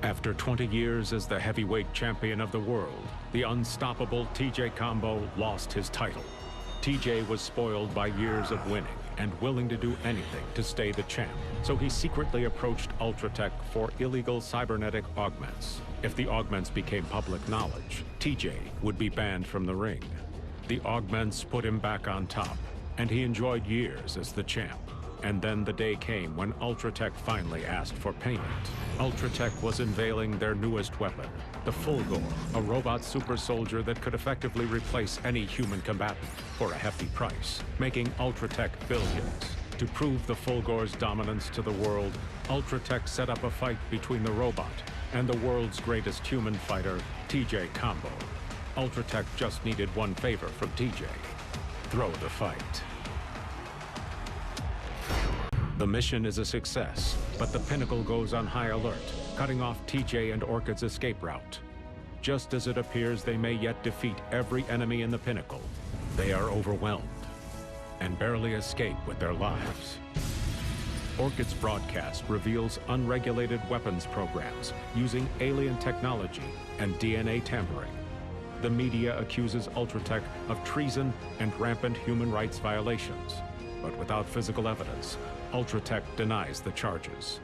After 20 years as the heavyweight champion of the world, the unstoppable TJ Combo lost his title. TJ was spoiled by years of winning and willing to do anything to stay the champ, so he secretly approached Ultratech for illegal cybernetic augments. If the augments became public knowledge, TJ would be banned from the ring. The augments put him back on top, and he enjoyed years as the champ. And then the day came when Ultratech finally asked for payment. Ultratech was unveiling their newest weapon, the Fulgor, a robot super soldier that could effectively replace any human combatant for a hefty price, making Ultratech billions. To prove the Fulgor's dominance to the world, Ultratech set up a fight between the robot and the world's greatest human fighter, TJ Combo. Ultratech just needed one favor from TJ: throw the fight. The mission is a success, but the Pinnacle goes on high alert, cutting off TJ and Orchid's escape route. Just as it appears they may yet defeat every enemy in the Pinnacle, they are overwhelmed and barely escape with their lives. Orchid's broadcast reveals unregulated weapons programs using alien technology and DNA tampering. The media accuses Ultratech of treason and rampant human rights violations, but without physical evidence, Ultratech denies the charges.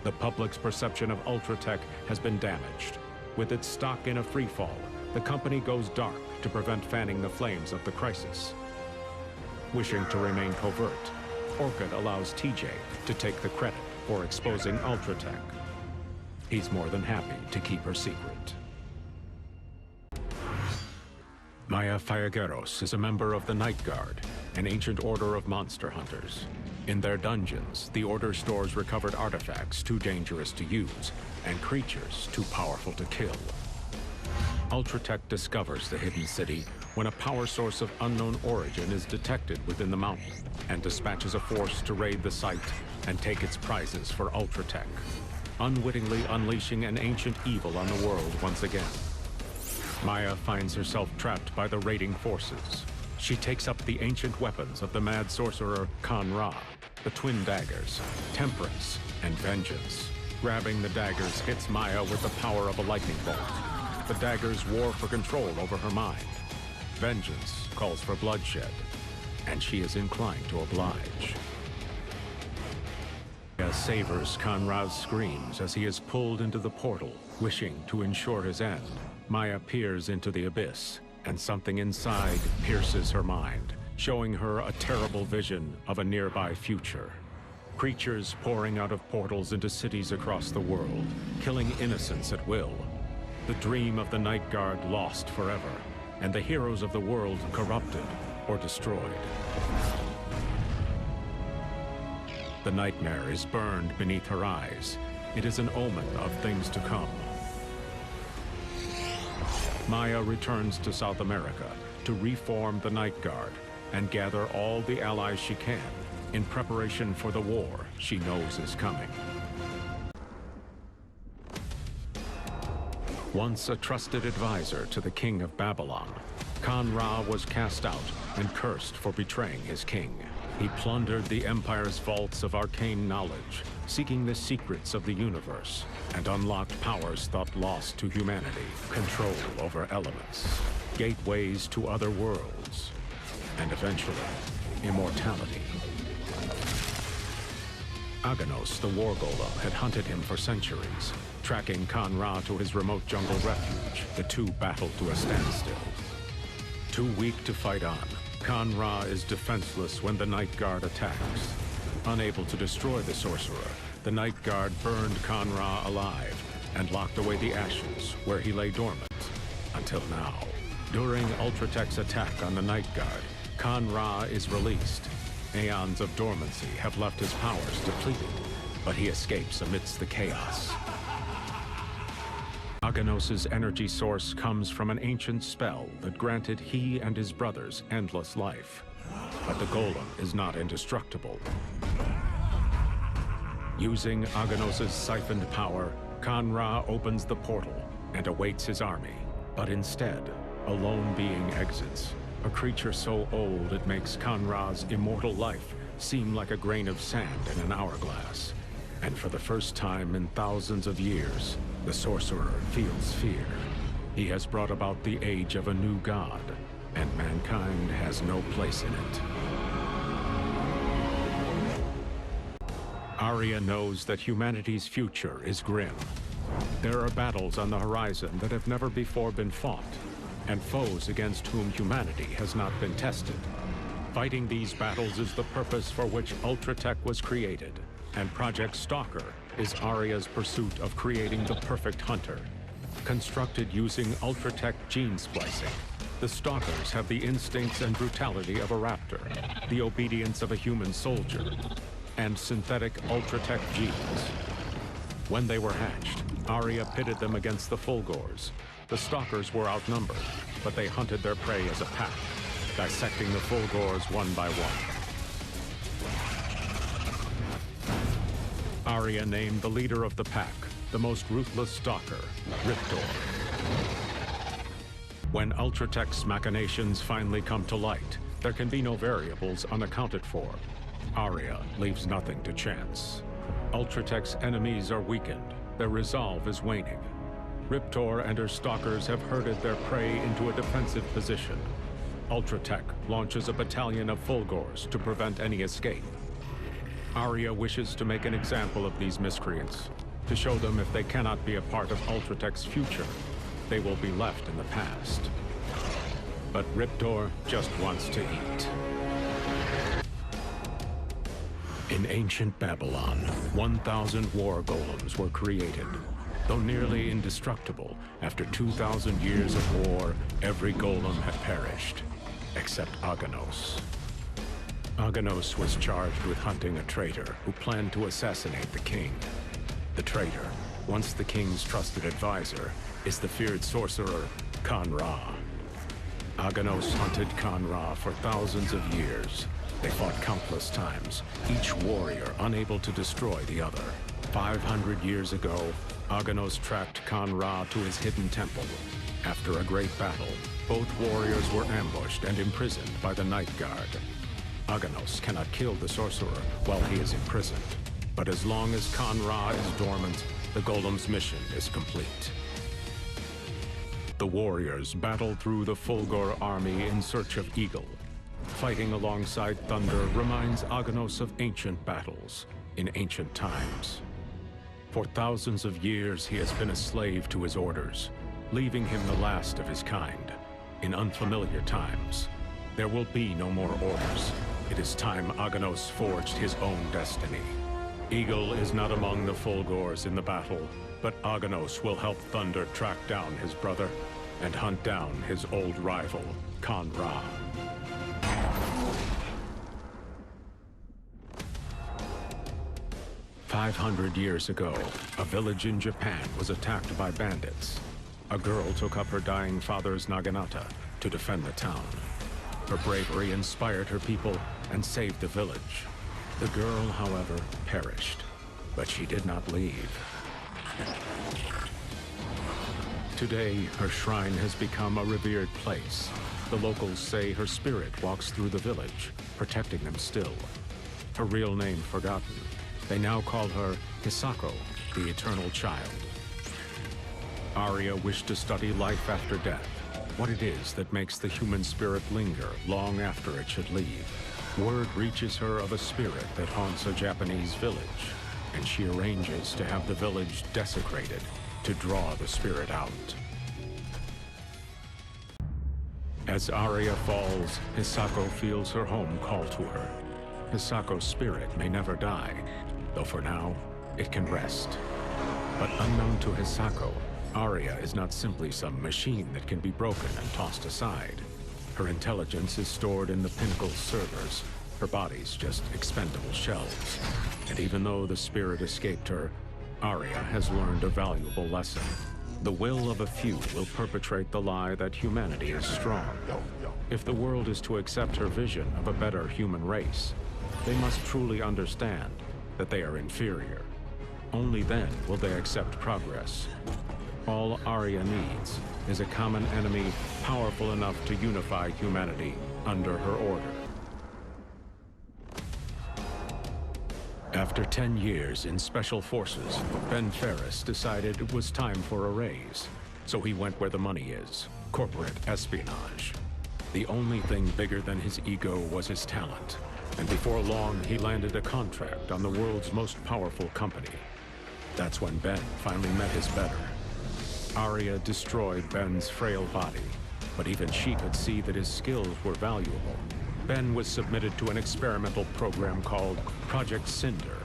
The public's perception of Ultratech has been damaged. With its stock in a freefall, the company goes dark to prevent fanning the flames of the crisis. Wishing to remain covert, Orchid allows TJ to take the credit for exposing Ultratech. He's more than happy to keep her secret. Maya Fallegueros is a member of the Night Guard, an ancient order of monster hunters. In their dungeons, the Order stores recovered artifacts too dangerous to use and creatures too powerful to kill. Ultratech discovers the hidden city when a power source of unknown origin is detected within the mountain and dispatches a force to raid the site and take its prizes for Ultratech, unwittingly unleashing an ancient evil on the world once again. Maya finds herself trapped by the raiding forces. She takes up the ancient weapons of the mad sorcerer Khan-Ra, the twin daggers, Temperance, and Vengeance. Grabbing the daggers hits Maya with the power of a lightning bolt. The daggers war for control over her mind. Vengeance calls for bloodshed, and she is inclined to oblige. Maya savors Khan-Ra's screams as he is pulled into the portal, wishing to ensure his end. Maya peers into the abyss, and something inside pierces her mind, showing her a terrible vision of a nearby future. Creatures pouring out of portals into cities across the world, killing innocents at will. The dream of the Night Guard lost forever, and the heroes of the world corrupted or destroyed. The nightmare is burned beneath her eyes. It is an omen of things to come. Maya returns to South America to reform the Night Guard and gather all the allies she can in preparation for the war she knows is coming. Once a trusted advisor to the King of Babylon, Khan-Ra was cast out and cursed for betraying his king. He plundered the Empire's vaults of arcane knowledge, seeking the secrets of the universe, and unlocked powers thought lost to humanity, control over elements, gateways to other worlds, and eventually, immortality. Aganos, the war golem, had hunted him for centuries. Tracking Khan-Ra to his remote jungle refuge, the two battled to a standstill. Too weak to fight on, Khan-Ra is defenseless when the Night Guard attacks. Unable to destroy the sorcerer, the Night Guard burned Khan-Ra alive and locked away the ashes where he lay dormant, until now. During Ultratech's attack on the Night Guard, Khan-Ra is released. Aeons of dormancy have left his powers depleted, but he escapes amidst the chaos. Aganos' energy source comes from an ancient spell that granted he and his brothers endless life. But the golem is not indestructible. Using Aganos' siphoned power, Khan-Ra opens the portal and awaits his army. But instead, a lone being exits. A creature so old it makes Khan-Ra's immortal life seem like a grain of sand in an hourglass. And for the first time in thousands of years, the sorcerer feels fear. He has brought about the age of a new god, and mankind has no place in it. Arya knows that humanity's future is grim. There are battles on the horizon that have never before been fought, and foes against whom humanity has not been tested. Fighting these battles is the purpose for which Ultratech was created, and Project Stalker is Arya's pursuit of creating the perfect hunter. Constructed using Ultratech gene splicing, the Stalkers have the instincts and brutality of a raptor, the obedience of a human soldier, and synthetic Ultratech genes. When they were hatched, Arya pitted them against the Fulgors. The Stalkers were outnumbered, but they hunted their prey as a pack, dissecting the Fulgors one by one. Arya named the leader of the pack, the most ruthless stalker, Riptor. When Ultratech's machinations finally come to light, there can be no variables unaccounted for. Arya leaves nothing to chance. Ultratech's enemies are weakened, their resolve is waning. Riptor and her stalkers have herded their prey into a defensive position. Ultratech launches a battalion of Fulgors to prevent any escape. Arya wishes to make an example of these miscreants, to show them if they cannot be a part of Ultratech's future, they will be left in the past. But Riptor just wants to eat. In ancient Babylon, 1,000 war golems were created. Though nearly indestructible, after 2,000 years of war, every golem had perished, except Aganos. Aganos was charged with hunting a traitor who planned to assassinate the king. The traitor, once the king's trusted advisor, is the feared sorcerer Khan-Ra. Aganos hunted Khan-Ra for thousands of years. They fought countless times, each warrior unable to destroy the other. 500 years ago, Aganos tracked Khan-Ra to his hidden temple. After a great battle, both warriors were ambushed and imprisoned by the Night Guard. Aganos cannot kill the sorcerer while he is imprisoned, but as long as Khan-Ra is dormant, the golem's mission is complete. The warriors battle through the Fulgor army in search of Eagle. Fighting alongside Thunder reminds Aganos of ancient battles in ancient times. For thousands of years, he has been a slave to his orders, leaving him the last of his kind. In unfamiliar times, there will be no more orders. It is time Aganos forged his own destiny. Eagle is not among the Fulgors in the battle, but Aganos will help Thunder track down his brother and hunt down his old rival, Khan-Ra. "500 years ago, a village in Japan was attacked by bandits. A girl took up her dying father's naginata to defend the town. Her bravery inspired her people and saved the village. The girl, however, perished, but she did not leave. Today, her shrine has become a revered place. The locals say her spirit walks through the village, protecting them still. Her real name forgotten, they now call her Hisako, the Eternal Child. Arya wished to study life after death, what it is that makes the human spirit linger long after it should leave. Word reaches her of a spirit that haunts a Japanese village, and she arranges to have the village desecrated to draw the spirit out. As Arya falls, Hisako feels her home call to her. Hisako's spirit may never die, though for now, it can rest. But unknown to Hisako, Arya is not simply some machine that can be broken and tossed aside. Her intelligence is stored in the Pinnacle's servers. Her body's just expendable shells. And even though the spirit escaped her, Arya has learned a valuable lesson. The will of a few will perpetrate the lie that humanity is strong. If the world is to accept her vision of a better human race, they must truly understand that they are inferior. Only then will they accept progress. All Arya needs is a common enemy powerful enough to unify humanity under her order. After 10 years in Special Forces, Ben Ferris decided it was time for a raise. So he went where the money is, corporate espionage. The only thing bigger than his ego was his talent. And before long, he landed a contract on the world's most powerful company. That's when Ben finally met his better. Aria destroyed Ben's frail body, but even she could see that his skills were valuable. Ben was submitted to an experimental program called Project Cinder.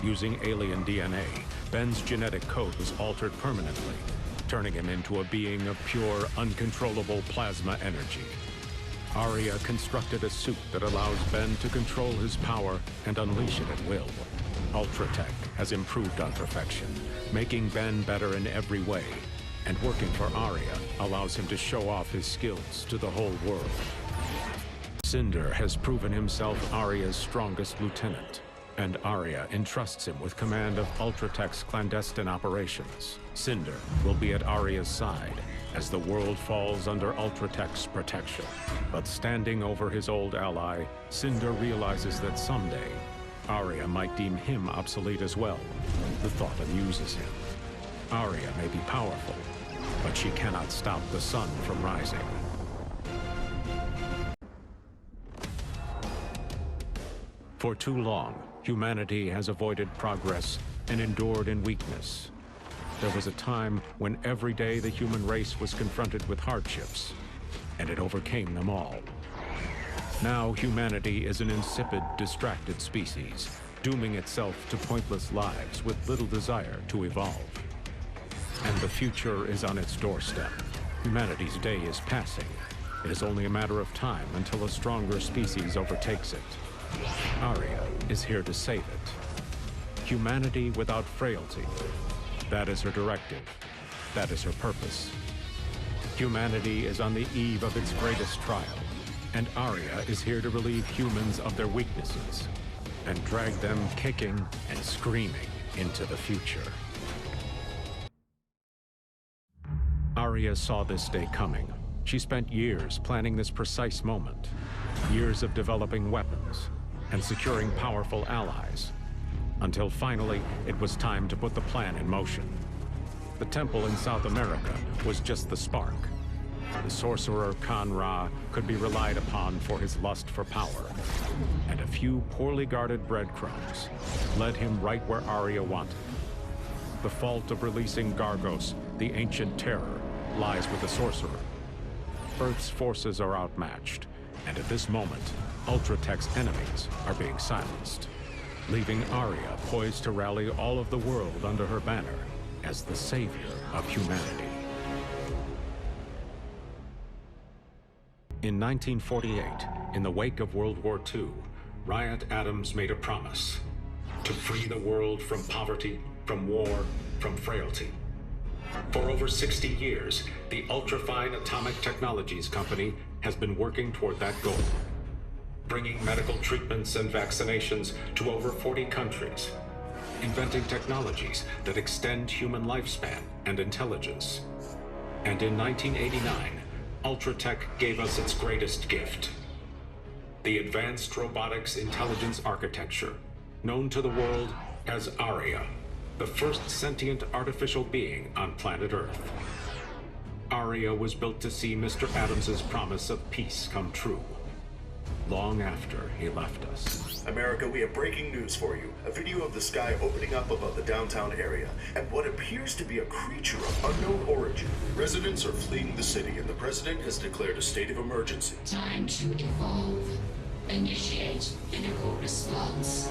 Using alien DNA, Ben's genetic code was altered permanently, turning him into a being of pure, uncontrollable plasma energy. Aria constructed a suit that allows Ben to control his power and unleash it at will. Ultratech has improved on perfection, making Ben better in every way, and working for Aria allows him to show off his skills to the whole world. Cinder has proven himself Aria's strongest lieutenant, and Aria entrusts him with command of Ultratech's clandestine operations. Cinder will be at Aria's side as the world falls under Ultratech's protection. But standing over his old ally, Cinder realizes that someday, Aria might deem him obsolete as well. The thought amuses him. Aria may be powerful, but she cannot stop the sun from rising. For too long, humanity has avoided progress and endured in weakness. There was a time when every day the human race was confronted with hardships, and it overcame them all. Now humanity is an insipid, distracted species, dooming itself to pointless lives with little desire to evolve. And the future is on its doorstep. Humanity's day is passing. It is only a matter of time until a stronger species overtakes it. Aria is here to save it. Humanity without frailty. That is her directive. That is her purpose. Humanity is on the eve of its greatest trial, and Aria is here to relieve humans of their weaknesses and drag them kicking and screaming into the future. Aria saw this day coming. She spent years planning this precise moment, years of developing weapons and securing powerful allies, until finally it was time to put the plan in motion. The temple in South America was just the spark. The sorcerer Khan Ra could be relied upon for his lust for power, and a few poorly guarded breadcrumbs led him right where Aria wanted. The fault of releasing Gargos, the ancient terror, lies with the sorcerer. Earth's forces are outmatched, and at this moment, Ultratech's enemies are being silenced, leaving Aria poised to rally all of the world under her banner as the savior of humanity. In 1948, in the wake of World War II, Riot Adams made a promise to free the world from poverty, from war, from frailty. For over 60 years, the Ultrafine Atomic Technologies Company has been working toward that goal, bringing medical treatments and vaccinations to over 40 countries, inventing technologies that extend human lifespan and intelligence. And in 1989, Ultratech gave us its greatest gift, the Advanced Robotics Intelligence Architecture, known to the world as Aria, the first sentient artificial being on planet Earth. Aria was built to see Mr. Adams's promise of peace come true, long after he left us. America, we have breaking news for you. A video of the sky opening up above the downtown area, and what appears to be a creature of unknown origin. Residents are fleeing the city, and the president has declared a state of emergency. Time to evolve. Initiate physical response.